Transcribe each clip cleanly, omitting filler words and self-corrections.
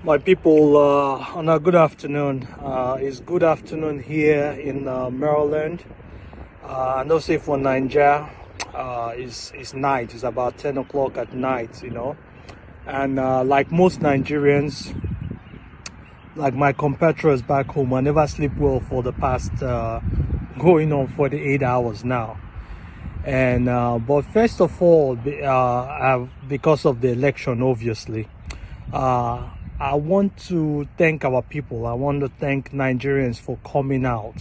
My people, on a good afternoon. It's good afternoon here in Maryland. I know say for Nigeria, it's night. It's about 10 o'clock at night, And like most Nigerians, like my compatriots back home, I never sleep well for the past going on 48 hours now. And but first of all, because of the election, obviously, I want to thank our people. I want to thank Nigerians for coming out,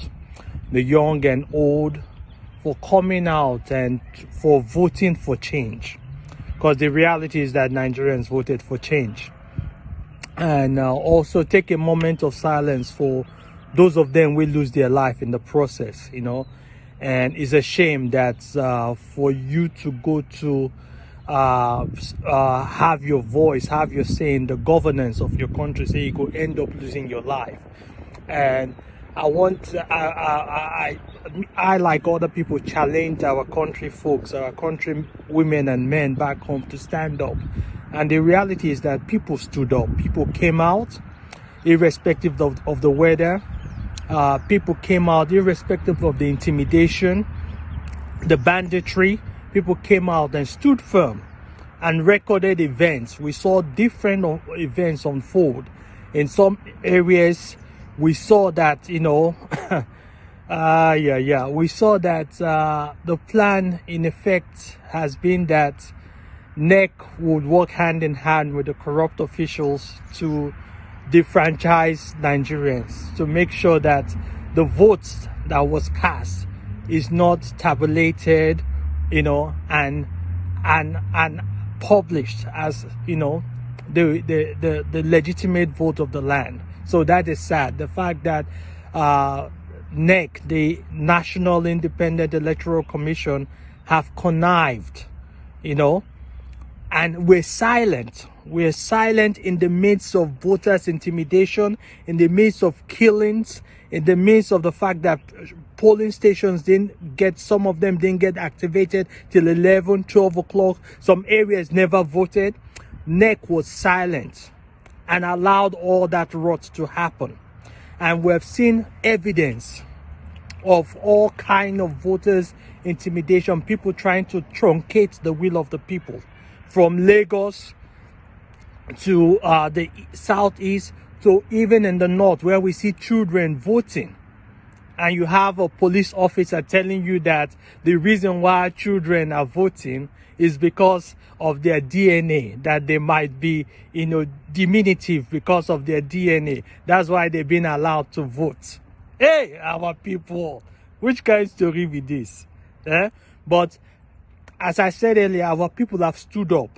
the young and old, for coming out and for voting for change. Because the reality is that Nigerians voted for change. And also take a moment of silence for those of them who lose their life in the process, And it's a shame that for you to go to have your voice, have your say in the governance of your country, so you could end up losing your life. And I like other people, challenge our country folks, our country women and men back home to stand up. And the reality is that people stood up. People came out, irrespective of the weather. People came out, irrespective of the intimidation, the banditry. People came out and stood firm and recorded events. We saw different events unfold. In some areas, we saw that, we saw that the plan in effect has been that NEC would work hand in hand with the corrupt officials to defranchise Nigerians, to make sure that the votes that was cast is not tabulated, and published as the legitimate vote of the land. So that is sad. The fact that NEC, the National Independent Electoral Commission, have connived, and we're silent. We're silent in the midst of voters' intimidation, in the midst of killings, in the midst of the fact that polling stations some of them didn't get activated till 11, 12 o'clock. Some areas never voted. NEC was silent and allowed all that rot to happen. And we've seen evidence of all kind of voters' intimidation, people trying to truncate the will of the people, from Lagos to the southeast, to even in the north, where we see children voting. And you have a police officer telling you that the reason why children are voting is because of their DNA, that they might be, diminutive because of their DNA. That's why they've been allowed to vote. Hey, our people, which kind of story with this? But as I said earlier, our people have stood up.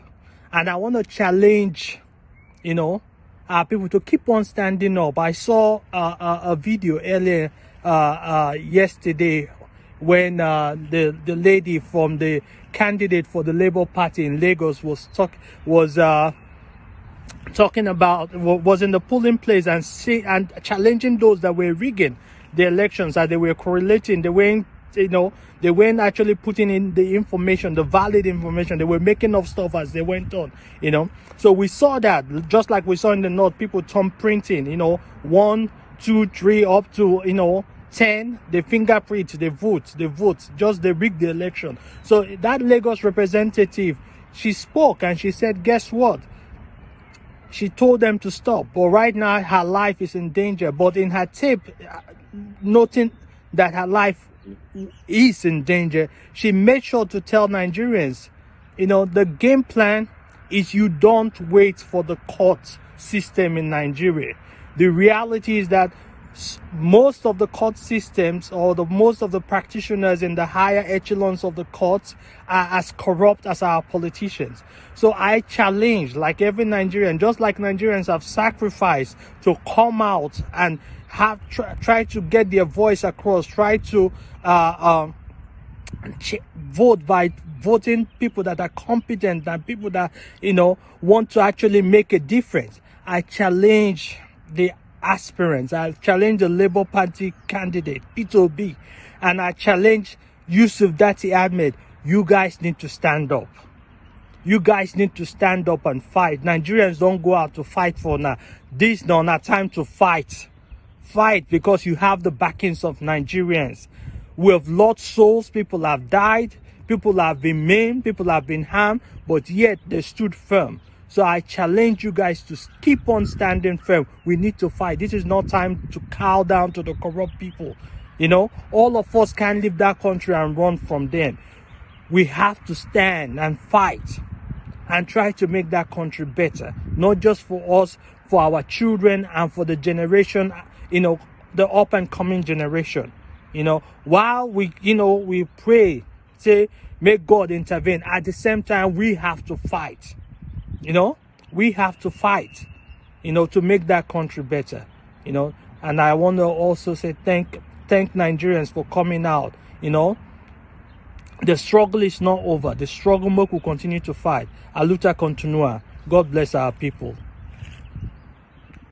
And I want to challenge, our people to keep on standing up. I saw a video earlier yesterday when the lady from the candidate for the Labour Party in Lagos was talking about, was in the polling place and challenging those that were rigging the elections, that they were correlating, they weren't actually putting in the information, the valid information. They were making up stuff as they went on, So we saw that, just like we saw in the north, people thumbprinting, 1, 2, 3, up to, 10, the fingerprint, the vote, just they rigged the election. So that Lagos representative, she spoke and she said, guess what? She told them to stop. But right now, her life is in danger. But in her tape, noting that her life is in danger, she made sure to tell Nigerians, the game plan is you don't wait for the court system in Nigeria. The reality is that most of the court systems, or most of the practitioners in the higher echelons of the courts, are as corrupt as our politicians. So I challenge, like every Nigerian, just like Nigerians have sacrificed to come out and have try to get their voice across, try to vote by voting people that are competent and people that want to actually make a difference. I challenge the aspirants, I challenge the Labour Party candidate P2B, and I challenge Yusuf Dati Ahmed. You guys need to stand up. You guys need to stand up and fight. Nigerians don't go out to fight for now. This not a time to fight. Fight because you have the backings of Nigerians. We have lost souls. People have died. People have been maimed. People have been harmed. But yet they stood firm. So I challenge you guys to keep on standing firm. We need to fight. This is not time to cow down to the corrupt people. You know, all of us can't leave that country and run from them. We have to stand and fight and try to make that country better. Not just for us, for our children and for the generation, you know, the up and coming generation. You know, while we, you know, we pray, say, may God intervene. At the same time, we have to fight. You know, we have to fight, you know, to make that country better, you know. And I want to also say thank Nigerians for coming out, you know. The struggle is not over. The struggle will continue to fight. A luta continua. God bless our people.